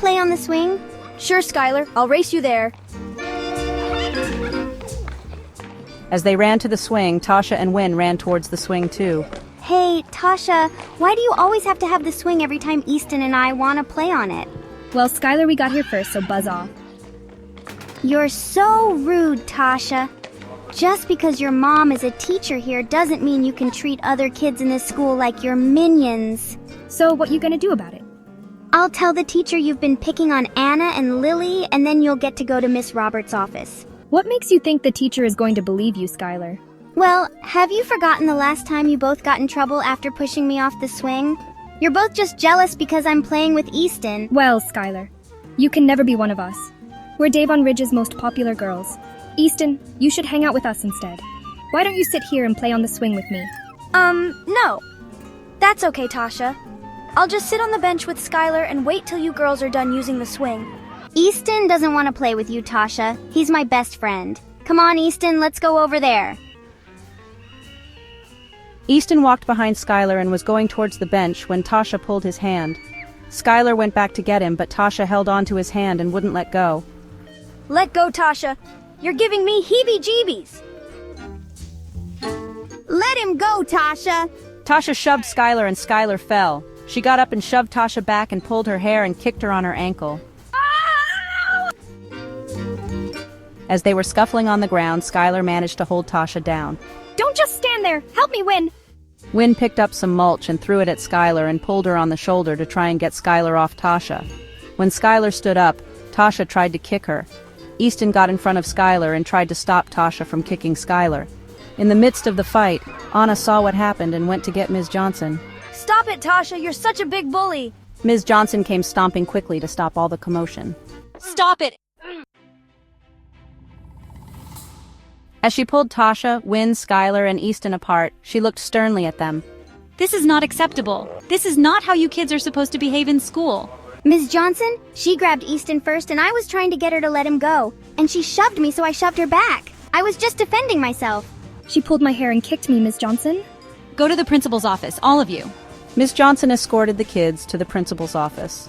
play on the swing? Sure, Skyler. I'll race you there. As they ran to the swing, Tasha and Wynn ran towards the swing too. Hey, Tasha, why do you always have to have the swing every time Easton and I want to play on it? Well, Skyler, we got here first, so buzz off. You're so rude, Tasha. Just because your mom is a teacher here doesn't mean you can treat other kids in this school like your minions. So what you gonna do about it? I'll tell the teacher you've been picking on Anna and Lily, and then you'll get to go to Miss Roberts' office. What makes you think the teacher is going to believe you, Skyler? Well, have you forgotten the last time you both got in trouble after pushing me off the swing? You're both just jealous because I'm playing with Easton. Well, Skyler, you can never be one of us. We're Davon Ridge's most popular girls. Easton, you should hang out with us instead. Why don't you sit here and play on the swing with me? No. That's okay, Tasha. I'll just sit on the bench with Skyler and wait till you girls are done using the swing. Easton doesn't want to play with you, Tasha. He's my best friend. Come on, Easton, let's go over there. Easton walked behind Skyler and was going towards the bench when Tasha pulled his hand. Skyler went back to get him, but Tasha held onto his hand and wouldn't let go. Let go, Tasha. You're giving me heebie-jeebies. Let him go, Tasha. Tasha shoved Skyler and Skyler fell. She got up and shoved Tasha back and pulled her hair and kicked her on her ankle. As they were scuffling on the ground, Skyler managed to hold Tasha down. Don't just stand there! Help me win! Wynn picked up some mulch and threw it at Skyler and pulled her on the shoulder to try and get Skyler off Tasha. When Skyler stood up, Tasha tried to kick her. Easton got in front of Skyler and tried to stop Tasha from kicking Skyler. In the midst of the fight, Anna saw what happened and went to get Ms. Johnson. Stop it, Tasha. You're such a big bully. Ms. Johnson came stomping quickly to stop all the commotion. Stop it. As she pulled Tasha, Wynn, Skyler, and Easton apart, she looked sternly at them. This is not acceptable. This is not how you kids are supposed to behave in school. Ms. Johnson, she grabbed Easton first and I was trying to get her to let him go. And she shoved me, so I shoved her back. I was just defending myself. She pulled my hair and kicked me, Miss Johnson. Go to the principal's office, all of you. Ms. Johnson escorted the kids to the principal's office.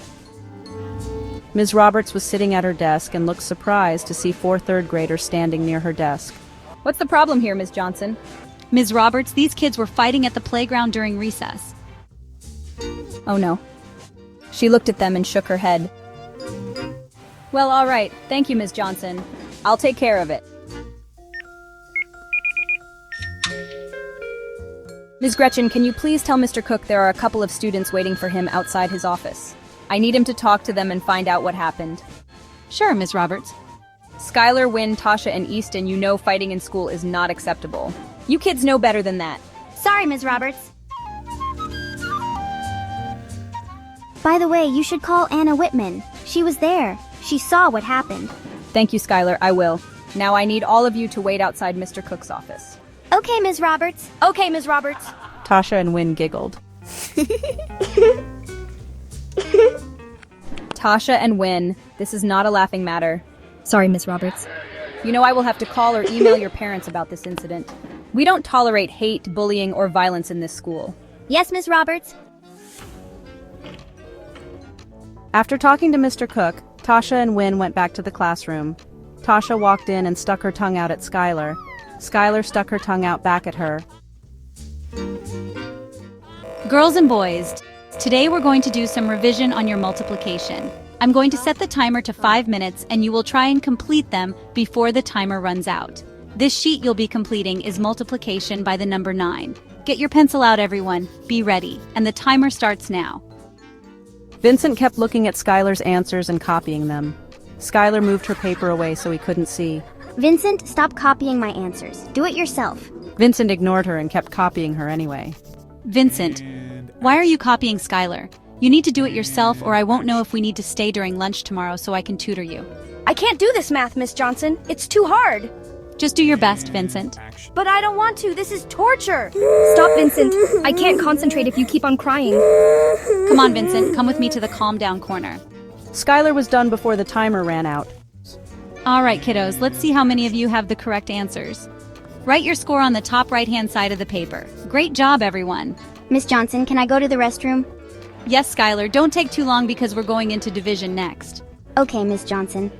Ms. Roberts was sitting at her desk and looked surprised to see 4 third graders standing near her desk. What's the problem here, Miss Johnson? Ms. Roberts, these kids were fighting at the playground during recess. Oh no. She looked at them and shook her head. Well, all right. Thank you, Miss Johnson. I'll take care of it. Ms. Gretchen, can you please tell Mr. Cook there are a couple of students waiting for him outside his office? I need him to talk to them and find out what happened. Sure, Ms. Roberts. Skyler, Wynn, Tasha, and Easton, you know fighting in school is not acceptable. You kids know better than that. Sorry, Ms. Roberts. By the way, you should call Anna Whitman. She was there. She saw what happened. Thank you, Skyler. I will. Now I need all of you to wait outside Mr. Cook's office. Okay, Ms. Roberts. Okay, Ms. Roberts. Tasha and Wynn giggled. Tasha and Wynn, this is not a laughing matter. Sorry, Miss Roberts. You know I will have to call or email your parents about this incident. We don't tolerate hate, bullying, or violence in this school. Yes, Ms. Roberts. After talking to Mr. Cook, Tasha and Wynn went back to the classroom. Tasha walked in and stuck her tongue out at Skyler. Skyler stuck her tongue out back at her. Girls and boys, today we're going to do some revision on your multiplication. I'm going to set the timer to 5 minutes and you will try and complete them before the timer runs out. This sheet you'll be completing is multiplication by the number 9. Get your pencil out, everyone. Be ready. And the timer starts now. Vincent kept looking at Skylar's answers and copying them. Skylar moved her paper away so he couldn't see. Vincent, stop copying my answers. Do it yourself. Vincent ignored her and kept copying her anyway. Vincent, why are you copying Skylar? You need to do it yourself or I won't know if we need to stay during lunch tomorrow so I can tutor you. I can't do this math, Miss Johnson. It's too hard. Just do your best, Vincent. But I don't want to. This is torture. Stop, Vincent. I can't concentrate if you keep on crying. Come on, Vincent. Come with me to the calm down corner. Skylar was done before the timer ran out. All right, kiddos. Let's see how many of you have the correct answers. Write your score on the top right-hand side of the paper. Great job, everyone. Miss Johnson, can I go to the restroom? Yes, Skyler, don't take too long because we're going into division next. Okay, Miss Johnson.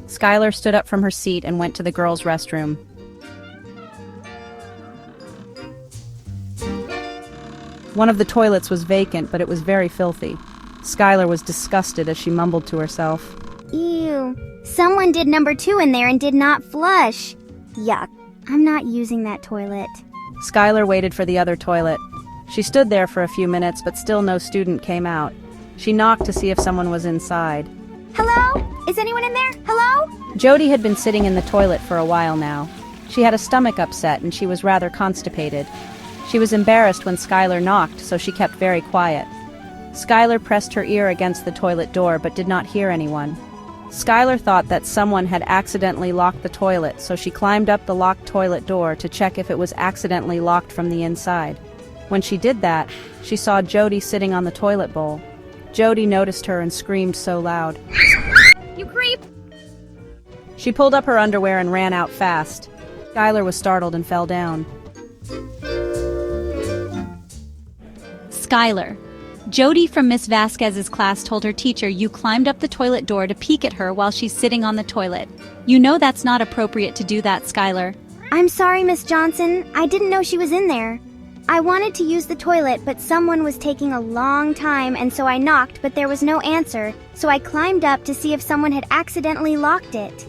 Skyler stood up from her seat and went to the girls' restroom. One of the toilets was vacant, but it was very filthy. Skyler was disgusted as she mumbled to herself. Ew. Someone did number 2 in there and did not flush. Yuck. I'm not using that toilet. Skyler waited for the other toilet. She stood there for a few minutes, but still no student came out. She knocked to see if someone was inside. Hello? Is anyone in there? Hello? Jody had been sitting in the toilet for a while now. She had a stomach upset and she was rather constipated. She was embarrassed when Skyler knocked, so she kept very quiet. Skyler pressed her ear against the toilet door but did not hear anyone. Skyler thought that someone had accidentally locked the toilet, so she climbed up the locked toilet door to check if it was accidentally locked from the inside. When she did that, she saw Jody sitting on the toilet bowl. Jody noticed her and screamed so loud. You creep! She pulled up her underwear and ran out fast. Skyler was startled and fell down. Skyler. Jody from Miss Vasquez's class told her teacher you climbed up the toilet door to peek at her while she's sitting on the toilet. You know that's not appropriate to do that, Skyler. I'm sorry, Miss Johnson. I didn't know she was in there. I wanted to use the toilet, but someone was taking a long time, and so I knocked, but there was no answer, so I climbed up to see if someone had accidentally locked it.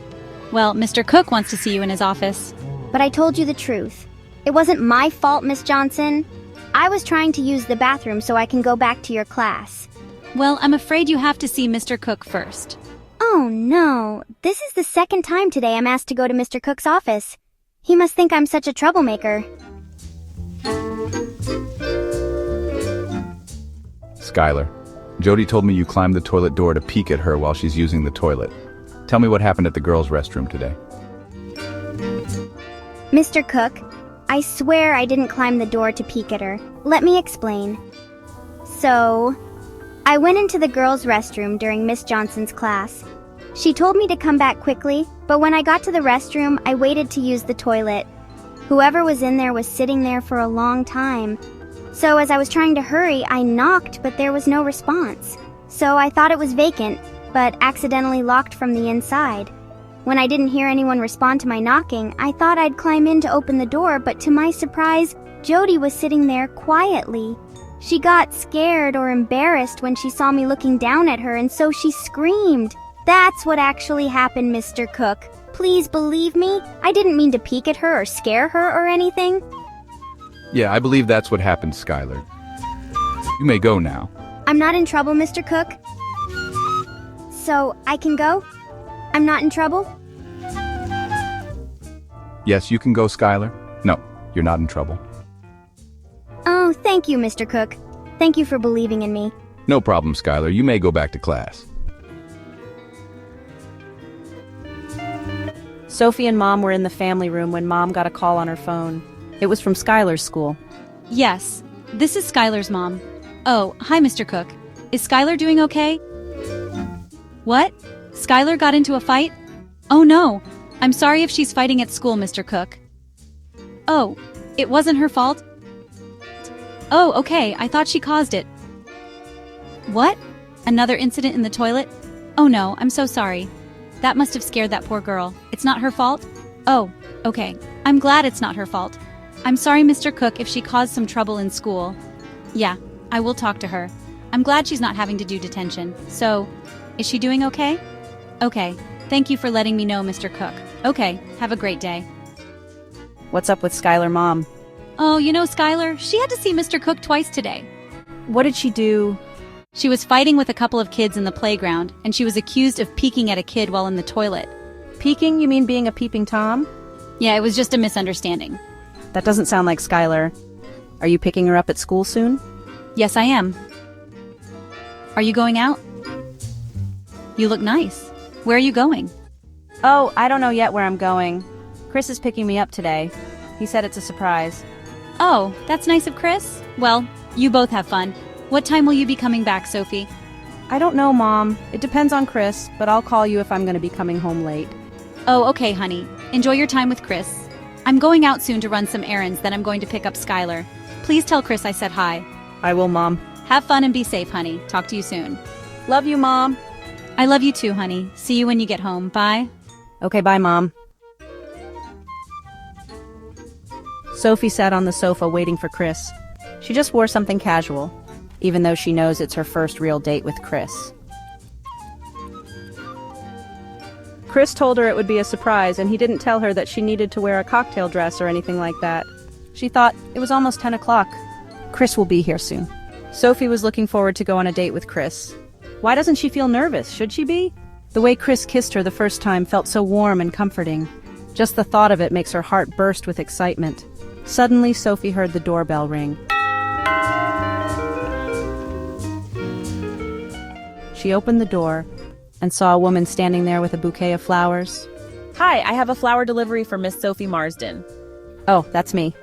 Well, Mr. Cook wants to see you in his office. But I told you the truth. It wasn't my fault, Miss Johnson. I was trying to use the bathroom so I can go back to your class. Well, I'm afraid you have to see Mr. Cook first. Oh no, this is the second time today I'm asked to go to Mr. Cook's office. He must think I'm such a troublemaker. Skyler, Jody told me you climbed the toilet door to peek at her while she's using the toilet. Tell me what happened at the girls' restroom today. Mr. Cook, I swear I didn't climb the door to peek at her. Let me explain. So, I went into the girls' restroom during Miss Johnson's class. She told me to come back quickly, but when I got to the restroom, I waited to use the toilet. Whoever was in there was sitting there for a long time. So as I was trying to hurry, I knocked, but there was no response. So I thought it was vacant, but accidentally locked from the inside. When I didn't hear anyone respond to my knocking, I thought I'd climb in to open the door, but to my surprise, Jody was sitting there quietly. She got scared or embarrassed when she saw me looking down at her, and so she screamed. That's what actually happened, Mr. Cook. Please believe me, I didn't mean to peek at her or scare her or anything. Yeah, I believe that's what happened, Skyler. You may go now. I'm not in trouble, Mr. Cook. So, I can go? I'm not in trouble? Yes, you can go, Skyler. No, you're not in trouble. Oh, thank you, Mr. Cook. Thank you for believing in me. No problem, Skyler. You may go back to class. Sophie and Mom were in the family room when Mom got a call on her phone. It was from Skyler's school. Yes, this is Skyler's mom. Oh, hi, Mr. Cook. Is Skyler doing okay? What? Skyler got into a fight? Oh no, I'm sorry if she's fighting at school, Mr. Cook. Oh, it wasn't her fault? Oh, okay, I thought she caused it. What? Another incident in the toilet? Oh no, I'm so sorry. That must have scared that poor girl. It's not her fault? Oh, okay. I'm glad it's not her fault. I'm sorry, Mr. Cook, if she caused some trouble in school. Yeah, I will talk to her. I'm glad she's not having to do detention. So, is she doing okay? Okay, thank you for letting me know, Mr. Cook. Okay, have a great day. What's up with Skyler, Mom? Oh, you know, Skyler, she had to see Mr. Cook twice today. What did she do? She was fighting with a couple of kids in the playground, and she was accused of peeking at a kid while in the toilet. Peeking? You mean being a peeping Tom? Yeah, it was just a misunderstanding. That doesn't sound like Skyler. Are you picking her up at school soon? Yes, I am. Are you going out? You look nice. Where are you going? Oh, I don't know yet where I'm going. Chris is picking me up today. He said it's a surprise. Oh, that's nice of Chris. Well, you both have fun. What time will you be coming back, Sophie? I don't know, Mom. It depends on Chris, but I'll call you if I'm going to be coming home late. Oh, okay, honey. Enjoy your time with Chris. I'm going out soon to run some errands, then I'm going to pick up Skyler. Please tell Chris I said hi. I will, Mom. Have fun and be safe, honey. Talk to you soon. Love you, Mom. I love you too, honey. See you when you get home. Bye. Okay, bye, Mom. Sophie sat on the sofa waiting for Chris. She just wore something casual, even though she knows it's her first real date with Chris. Chris told her it would be a surprise, and he didn't tell her that she needed to wear a cocktail dress or anything like that. She thought it was almost 10 o'clock. Chris will be here soon. Sophie was looking forward to go on a date with Chris. Why doesn't she feel nervous? Should she be? The way Chris kissed her the first time felt so warm and comforting. Just the thought of it makes her heart burst with excitement. Suddenly, Sophie heard the doorbell ring. She opened the door and saw a woman standing there with a bouquet of flowers. Hi, I have a flower delivery for Miss Sophie Marsden. Oh, that's me.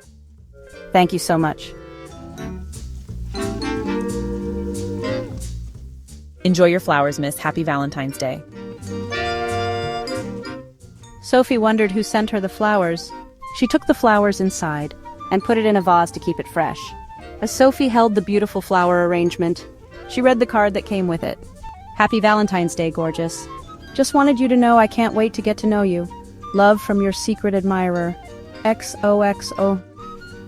Thank you so much. Enjoy your flowers, miss. Happy Valentine's Day. Sophie wondered who sent her the flowers. She took the flowers inside and put it in a vase to keep it fresh. As Sophie held the beautiful flower arrangement, she read the card that came with it. Happy Valentine's Day, gorgeous. Just wanted you to know I can't wait to get to know you. Love from your secret admirer. XOXO.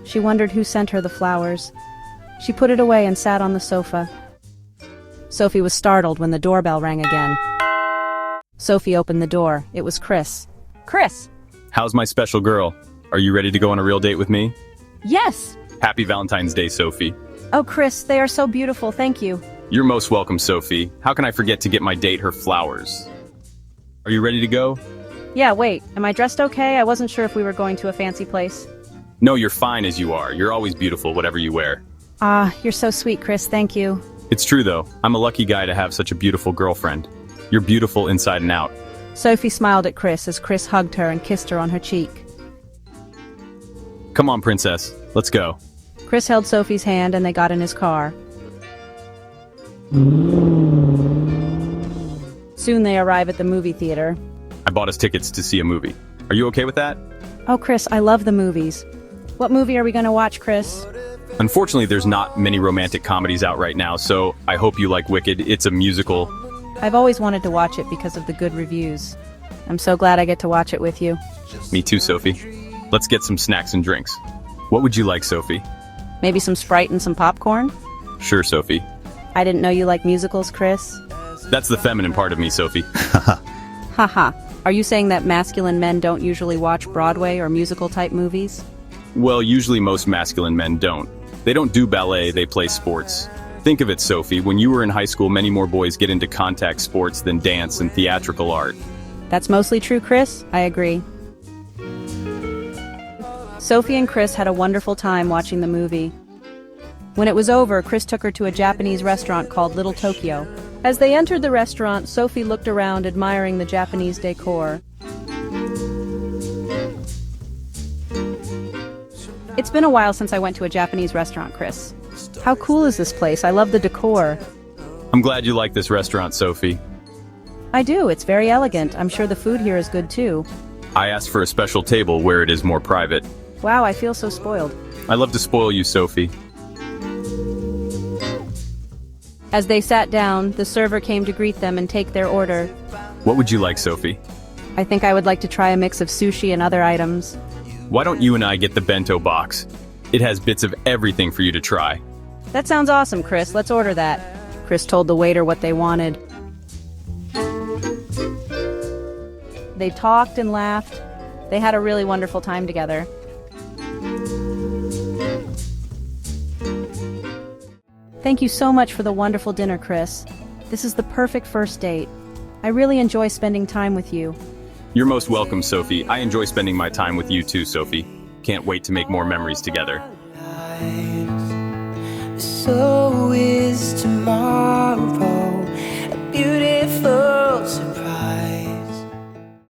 She wondered who sent her the flowers. She put it away and sat on the sofa. Sophie was startled when the doorbell rang again. Sophie opened the door. It was Chris. Chris! How's my special girl? Are you ready to go on a real date with me? Yes! Happy Valentine's Day, Sophie. Oh, Chris, they are so beautiful, thank you. You're most welcome, Sophie. How can I forget to get my date her flowers? Are you ready to go? Yeah, wait, am I dressed okay? I wasn't sure if we were going to a fancy place. No, you're fine as you are. You're always beautiful, whatever you wear. Ah, you're so sweet, Chris, thank you. It's true, though. I'm a lucky guy to have such a beautiful girlfriend. You're beautiful inside and out. Sophie smiled at Chris as Chris hugged her and kissed her on her cheek. Come on, princess. Let's go. Chris held Sophie's hand and they got in his car. Soon they arrive at the movie theater. I bought us tickets to see a movie. Are you okay with that? Oh, Chris, I love the movies. What movie are we going to watch, Chris? Unfortunately, there's not many romantic comedies out right now, so I hope you like Wicked. It's a musical. I've always wanted to watch it because of the good reviews. I'm so glad I get to watch it with you. Me too, Sophie. Let's get some snacks and drinks. What would you like, Sophie? Maybe some Sprite and some popcorn? Sure, Sophie. I didn't know you like musicals, Chris. That's the feminine part of me, Sophie. Haha. Are you saying that masculine men don't usually watch Broadway or musical-type movies? Well, usually most masculine men don't. They don't do ballet, they play sports. Think of it, Sophie. When you were in high school, many more boys get into contact sports than dance and theatrical art. That's mostly true, Chris. I agree. Sophie and Chris had a wonderful time watching the movie. When it was over, Chris took her to a Japanese restaurant called Little Tokyo. As they entered the restaurant, Sophie looked around, admiring the Japanese decor. It's been a while since I went to a Japanese restaurant, Chris. How cool is this place? I love the decor. I'm glad you like this restaurant, Sophie. I do. It's very elegant. I'm sure the food here is good too. I asked for a special table where it is more private. Wow, I feel so spoiled. I love to spoil you, Sophie. As they sat down, the server came to greet them and take their order. What would you like, Sophie? I think I would like to try a mix of sushi and other items. Why don't you and I get the bento box? It has bits of everything for you to try. That sounds awesome, Chris. Let's order that. Chris told the waiter what they wanted. They talked and laughed. They had a really wonderful time together. Thank you so much for the wonderful dinner, Chris. This is the perfect first date. I really enjoy spending time with you. You're most welcome, Sophie. I enjoy spending my time with you too, Sophie. Can't wait to make more memories together. So is tomorrow a beautiful surprise.